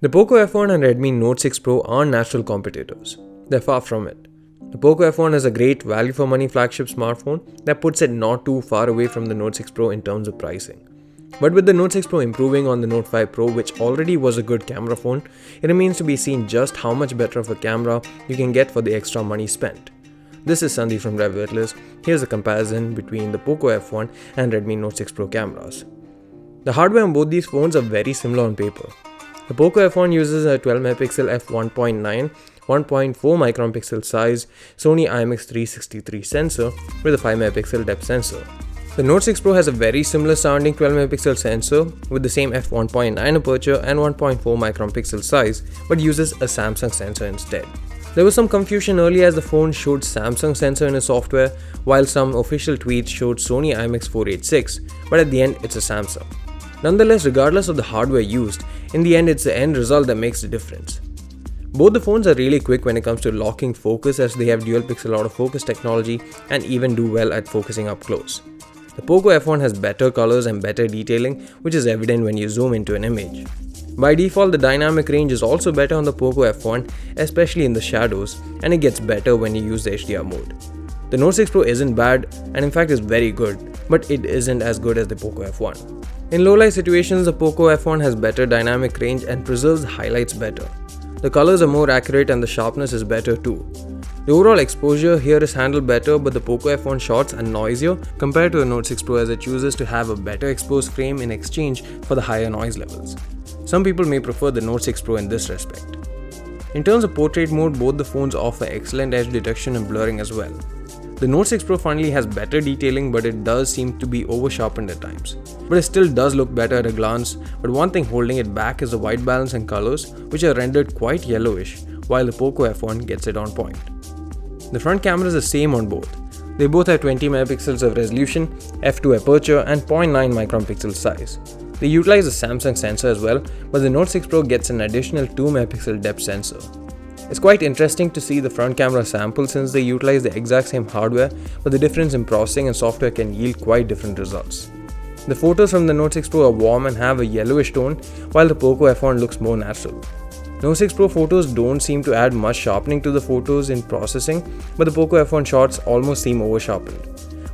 The Poco F1 and Redmi Note 6 Pro aren't natural competitors. They're far from it. The Poco F1 is a great value for money flagship smartphone that puts it not too far away from the Note 6 Pro in terms of pricing. But with the Note 6 Pro improving on the Note 5 Pro, which already was a good camera phone, it remains to be seen just how much better of a camera you can get for the extra money spent. This is Sandeep from RevAtlas. Here's a comparison between the Poco F1 and Redmi Note 6 Pro cameras. The hardware on both these phones are very similar on paper. The Poco F1 uses a 12MP f1.9, 1.4 micron pixel size Sony IMX363 sensor with a 5MP depth sensor. The Note 6 Pro has a very similar sounding 12MP sensor with the same f1.9 aperture and 1.4 micron pixel size, but uses a Samsung sensor instead. There was some confusion earlier as the phone showed Samsung sensor in its software, while some official tweets showed Sony IMX486, but at the end it's a Samsung. Nonetheless, regardless of the hardware used, in the end it's the end result that makes the difference. Both the phones are really quick when it comes to locking focus, as they have dual pixel autofocus technology and even do well at focusing up close. The Poco F1 has better colors and better detailing, which is evident when you zoom into an image. By default, the dynamic range is also better on the Poco F1, especially in the shadows, and it gets better when you use the HDR mode. The Note 6 Pro isn't bad, and in fact is very good, but it isn't as good as the Poco F1. In low light situations, the Poco F1 has better dynamic range and preserves highlights better. The colors are more accurate and the sharpness is better too. The overall exposure here is handled better, but the Poco F1 shots are noisier compared to the Note 6 Pro, as it chooses to have a better exposed frame in exchange for the higher noise levels. Some people may prefer the Note 6 Pro in this respect. In terms of portrait mode, both the phones offer excellent edge detection and blurring as well. The Note 6 Pro finally has better detailing, but it does seem to be over-sharpened at times. But it still does look better at a glance, but one thing holding it back is the white balance and colors, which are rendered quite yellowish, while the Poco F1 gets it on point. The front camera is the same on both. They both have 20MP of resolution, f2 aperture and 0.9 micron pixel size. They utilize a Samsung sensor as well, but the Note 6 Pro gets an additional 2MP depth sensor. It's quite interesting to see the front camera sample, since they utilize the exact same hardware, but the difference in processing and software can yield quite different results. The photos from the Note 6 Pro are warm and have a yellowish tone, while the Poco F1 looks more natural. Note 6 Pro photos don't seem to add much sharpening to the photos in processing, but the Poco F1 shots almost seem over-sharpened.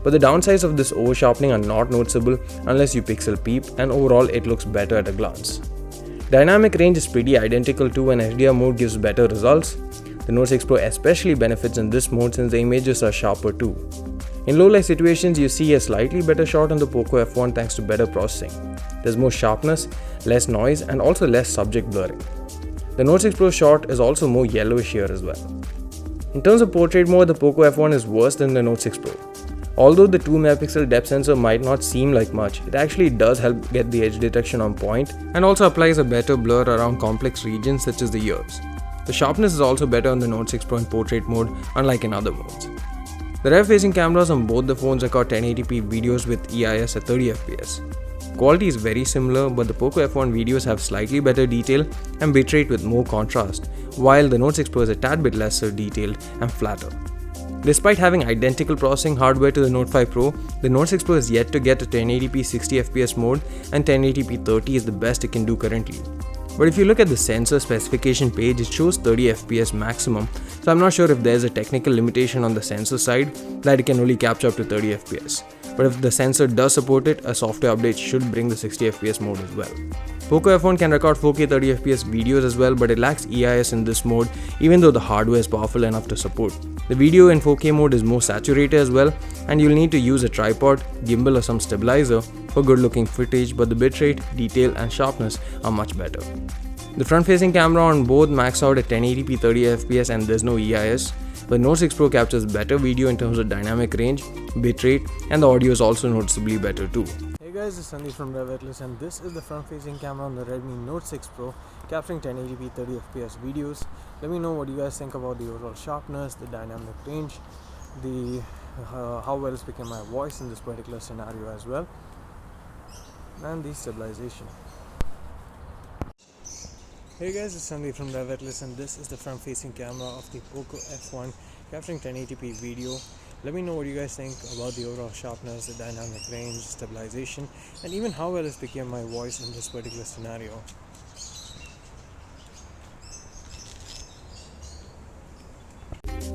But the downsides of this over-sharpening are not noticeable unless you pixel peep, and overall it looks better at a glance. Dynamic range is pretty identical too, and HDR mode gives better results. The Note 6 Pro especially benefits in this mode since the images are sharper too. In low light situations, you see a slightly better shot on the Poco F1 thanks to better processing. There's more sharpness, less noise, and also less subject blurring. The Note 6 Pro shot is also more yellowish here as well. In terms of portrait mode, the Poco F1 is worse than the Note 6 Pro. Although the 2MP depth sensor might not seem like much, it actually does help get the edge detection on point and also applies a better blur around complex regions such as the ears. The sharpness is also better on the Note 6 Pro in portrait mode, unlike in other modes. The rear-facing cameras on both the phones record 1080p videos with EIS at 30fps. Quality is very similar, but the Poco F1 videos have slightly better detail and bitrate with more contrast, while the Note 6 Pro is a tad bit lesser detailed and flatter. Despite having identical processing hardware to the Note 5 Pro, the Note 6 Pro is yet to get a 1080p 60fps mode, and 1080p 30 is the best it can do currently. But if you look at the sensor specification page, it shows 30fps maximum, so I'm not sure if there's a technical limitation on the sensor side that it can only capture up to 30fps. But if the sensor does support it, a software update should bring the 60fps mode as well. Poco F1 can record 4K 30fps videos as well, but it lacks EIS in this mode, even though the hardware is powerful enough to support. The video in 4K mode is more saturated as well, and you'll need to use a tripod, gimbal or some stabilizer for good looking footage, but the bitrate, detail and sharpness are much better. The front facing camera on both max out at 1080p 30fps and there's no EIS, but Note 6 Pro captures better video in terms of dynamic range, bitrate, and the audio is also noticeably better too. Hey guys, this is Sandeep from RevAtlas, and this is the front-facing camera on the Redmi Note 6 Pro, capturing 1080p 30fps videos. Let me know what you guys think about the overall sharpness, the dynamic range, the how well it's picking my voice in this particular scenario as well, and the stabilization. Hey guys, this is Sandeep from RevAtlas, and this is the front-facing camera of the Poco F1, capturing 1080p video. Let me know what you guys think about the overall sharpness, the dynamic range, stabilization, and even how well it's picking up my voice in this particular scenario.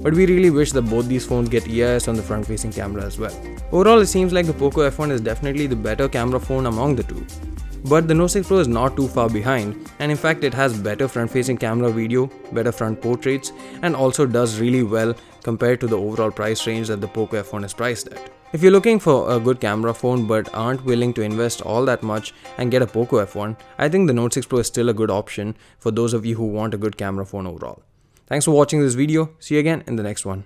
but we really wish that both these phones get EIS on the front-facing camera as well. Overall, it seems like the Poco F1 is definitely the better camera phone among the two. But the Note 6 Pro is not too far behind, and in fact it has better front-facing camera video, better front portraits, and also does really well compared to the overall price range that the Poco F1 is priced at. If you're looking for a good camera phone but aren't willing to invest all that much and get a Poco F1, I think the Note 6 Pro is still a good option for those of you who want a good camera phone overall. Thanks for watching this video. See you again in the next one.